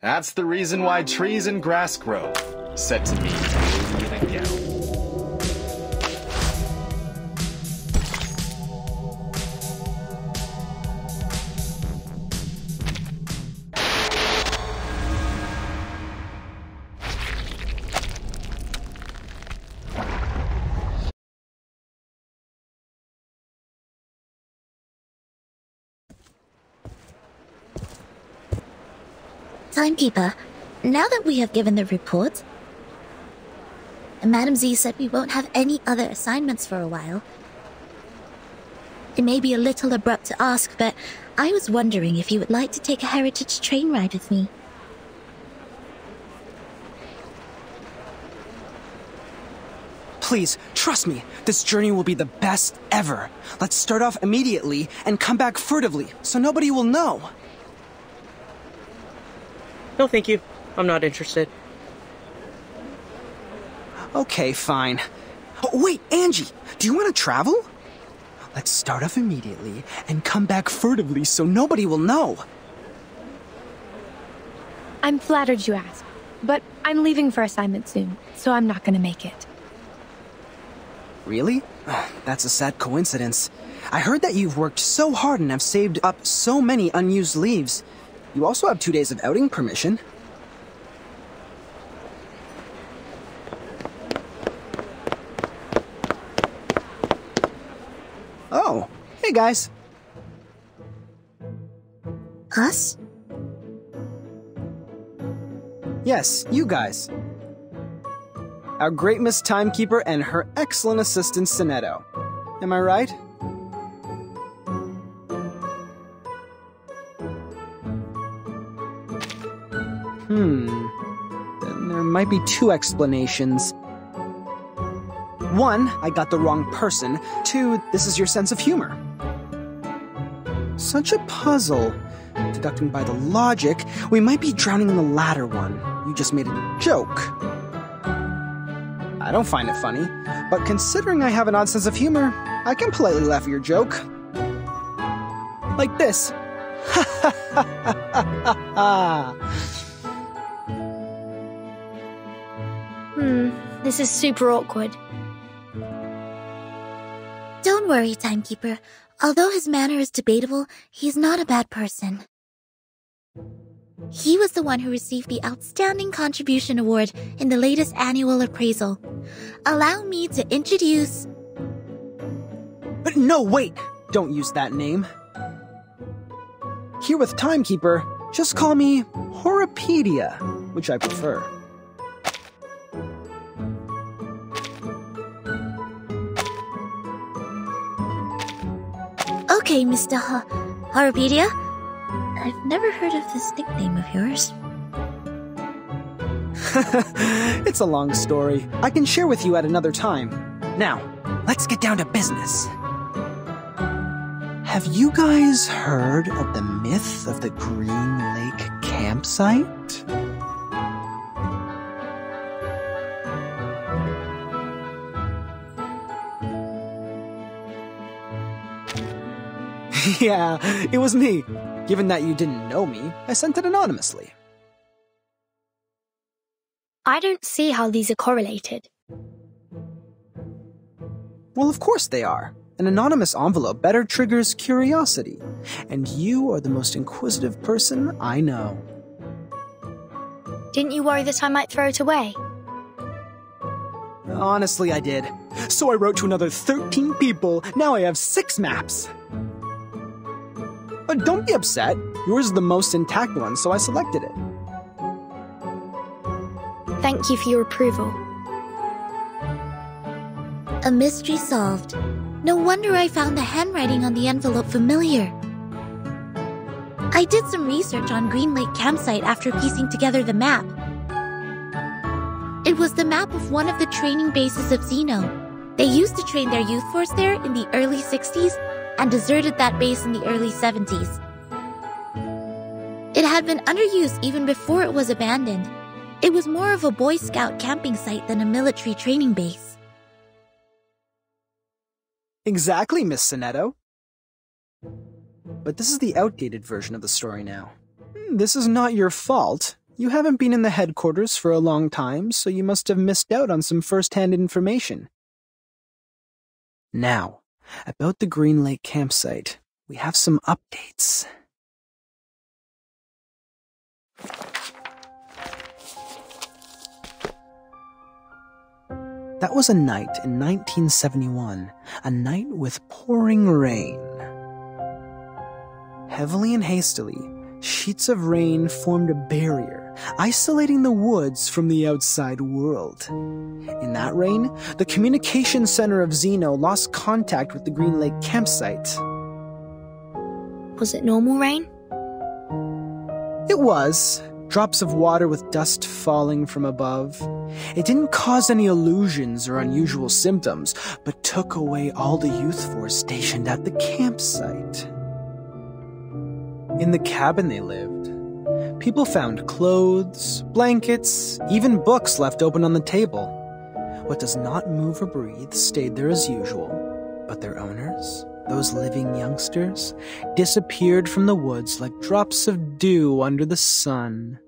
That's the reason why trees and grass grow. Said to me, lady in a gown. Timekeeper, now that we have given the report, Madam Z said we won't have any other assignments for a while. It may be a little abrupt to ask, but I was wondering if you would like to take a heritage train ride with me. Please, trust me, this journey will be the best ever. Let's start off immediately and come back furtively, so nobody will know. No, thank you. I'm not interested. Okay, fine. Oh, wait, Angie, do you want to travel? Let's start off immediately and come back furtively so nobody will know. I'm flattered you asked, but I'm leaving for assignment soon, so I'm not gonna make it. Really? That's a sad coincidence. I heard that you've worked so hard and have saved up so many unused leaves. You also have 2 days of outing permission. Oh, hey guys. Us? Yes, you guys. Our great Miss Timekeeper and her excellent assistant, Sonetto. Am I right? Then there might be 2 explanations. 1, I got the wrong person. 2, this is your sense of humor. Such a puzzle. Deducting by the logic, we might be drowning in the latter one. You just made a joke. I don't find it funny, but considering I have an odd sense of humor, I can politely laugh at your joke. Like this. Ha ha ha ha ha ha. This is super awkward. Don't worry, Timekeeper. Although his manner is debatable, he's not a bad person. He was the one who received the Outstanding Contribution Award in the latest annual appraisal. Allow me to introduce... But no, wait! Don't use that name. Here with Timekeeper, just call me Horopedia, which I prefer. Okay, Mr. Horopedia. I've never heard of this nickname of yours. It's a long story. I can share with you at another time. Now, let's get down to business. Have you guys heard of the myth of the Green Lake campsite? Yeah, it was me. Given that you didn't know me, I sent it anonymously. I don't see how these are correlated. Well, of course they are. An anonymous envelope better triggers curiosity. And you are the most inquisitive person I know. Didn't you worry that I might throw it away? Honestly, I did. So I wrote to another 13 people. Now I have 6 maps. But don't be upset. Yours is the most intact one, so I selected it. Thank you for your approval. A mystery solved. No wonder I found the handwriting on the envelope familiar. I did some research on Green Lake Campsite after piecing together the map. It was the map of one of the training bases of Xeno. They used to train their youth force there in the early 60s and deserted that base in the early 70s. It had been underused even before it was abandoned. It was more of a Boy Scout camping site than a military training base. Exactly, Miss Sonetto. But this is the outdated version of the story now. This is not your fault. You haven't been in the headquarters for a long time, so you must have missed out on some first-hand information. Now, about the Green Lake campsite, we have some updates. That was a night in 1971, a night with pouring rain. Heavily and hastily, sheets of rain formed a barrier, isolating the woods from the outside world. In that rain, the communication center of Zeno lost contact with the Green Lake campsite. Was it normal rain? It was. Drops of water with dust falling from above. It didn't cause any illusions or unusual symptoms, but took away all the youth force stationed at the campsite. In the cabin they lived, people found clothes, blankets, even books left open on the table. What does not move or breathe stayed there as usual, but their owners, those living youngsters, disappeared from the woods like drops of dew under the sun.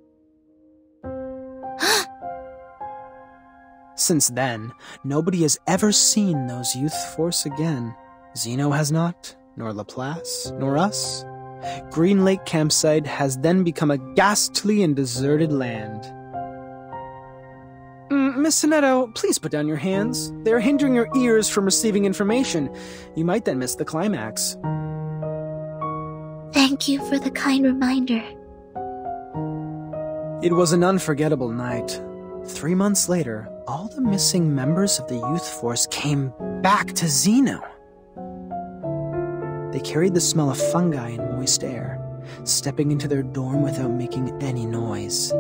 Since then, nobody has ever seen those youth force again. Zeno has not, nor Laplace, nor us. Green Lake Campsite has then become a ghastly and deserted land. Miss Sonetto, please put down your hands. They are hindering your ears from receiving information. You might then miss the climax. Thank you for the kind reminder. It was an unforgettable night. 3 months later, all the missing members of the youth force came back to Zeno. They carried the smell of fungi and moist air, stepping into their dorm without making any noise.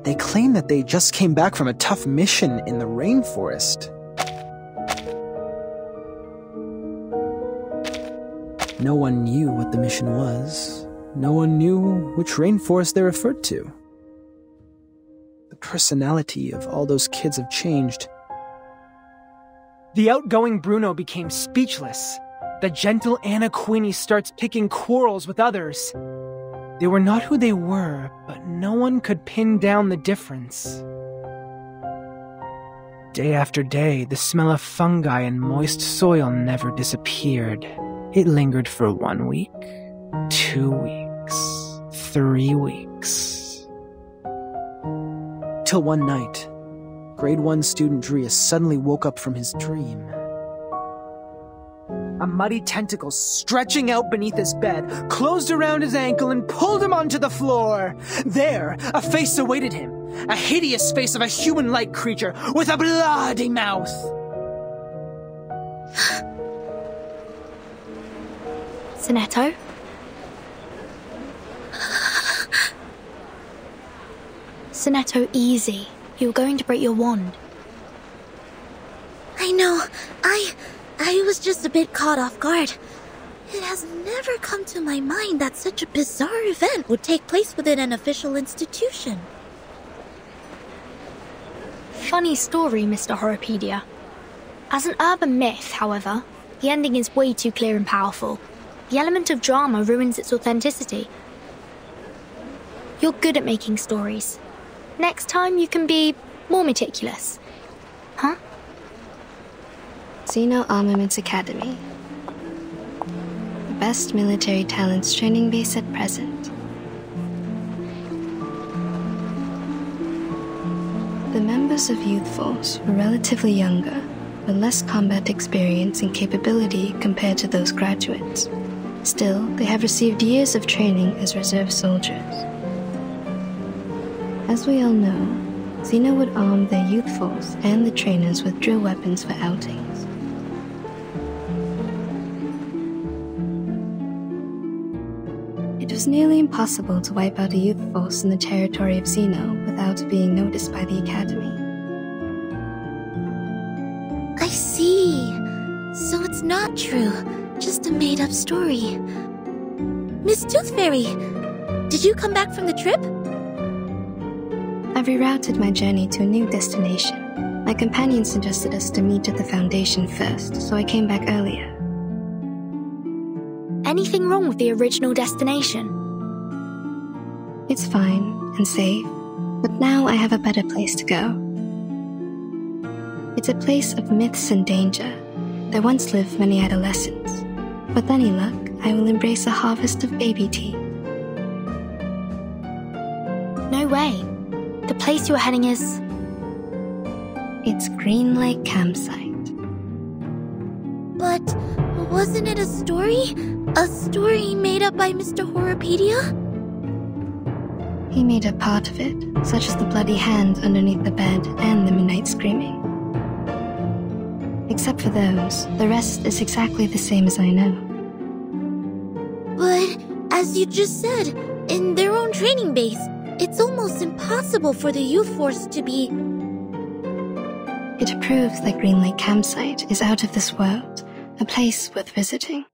They claimed that they just came back from a tough mission in the rainforest. No one knew what the mission was. No one knew which rainforest they referred to. The personality of all those kids have changed. The outgoing Bruno became speechless. The gentle Anna Queenie starts picking quarrels with others. They were not who they were, but no one could pin down the difference. Day after day, the smell of fungi and moist soil never disappeared. It lingered for 1 week, 2 weeks, 3 weeks. Till one night, grade 1 student Drea suddenly woke up from his dream. A muddy tentacle stretching out beneath his bed, closed around his ankle and pulled him onto the floor. There, a face awaited him. A hideous face of a human-like creature with a bloody mouth. Sonetto? Sonetto, easy. You're going to break your wand. I know. I was just a bit caught off guard. It has never come to my mind that such a bizarre event would take place within an official institution. Funny story, Mr. Horropedia. As an urban myth, however, the ending is way too clear and powerful. The element of drama ruins its authenticity. You're good at making stories. Next time you can be more meticulous. Huh? Zeno Armaments Academy. The best military talents training base at present. The members of Youth Force were relatively younger, with less combat experience and capability compared to those graduates. Still, they have received years of training as reserve soldiers. As we all know, Zeno would arm their Youth Force and the trainers with drill weapons for outings. It was nearly impossible to wipe out a youth force in the territory of Zeno without being noticed by the Academy. I see. So it's not true, just a made-up story. Miss Tooth Fairy, did you come back from the trip? I rerouted my journey to a new destination. My companion suggested us to meet at the Foundation first, so I came back earlier. Anything wrong with the original destination? It's fine and safe, but now I have a better place to go. It's a place of myths and danger. There once lived many adolescents. With any luck, I will embrace a harvest of baby tea. No way. The place you're heading is... It's Green Lake Campsite. But wasn't it a story? A story made up by Mr. Horrorpedia? He made up part of it, such as the bloody hand underneath the bed and the midnight screaming. Except for those, the rest is exactly the same as I know. But, as you just said, in their own training base, it's almost impossible for the youth force to be... It proves that Green Lake Campsite is out of this world, a place worth visiting.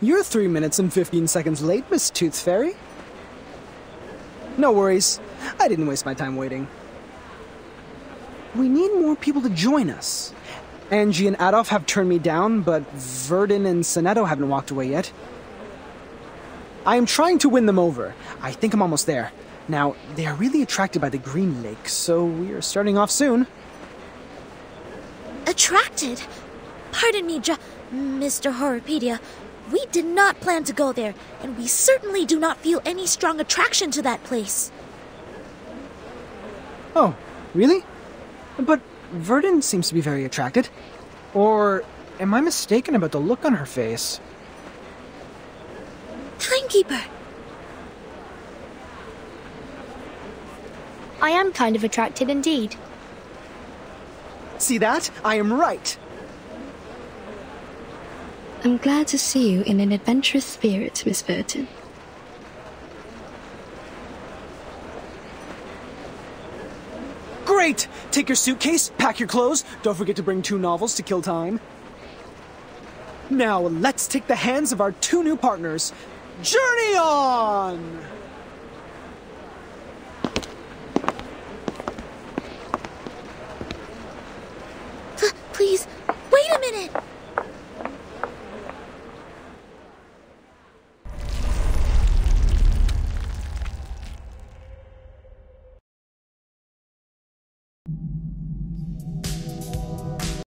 You're 3 minutes and 15 seconds late, Miss Tooth Fairy. No worries. I didn't waste my time waiting. We need more people to join us. Angie and Adolf have turned me down, but Verdun and Sonetto haven't walked away yet. I am trying to win them over. I think I'm almost there. Now, they are really attracted by the Green Lake, so we are starting off soon. Attracted? Pardon me, Mr. Horrorpedia. We did not plan to go there, and we certainly do not feel any strong attraction to that place. Oh, really? But Verdun seems to be very attracted. Or am I mistaken about the look on her face? Timekeeper! I am kind of attracted indeed. See that? I am right. I'm glad to see you in an adventurous spirit, Miss Verdun. Great! Take your suitcase, pack your clothes, don't forget to bring 2 novels to kill time. Now, let's take the hands of our 2 new partners. Journey on!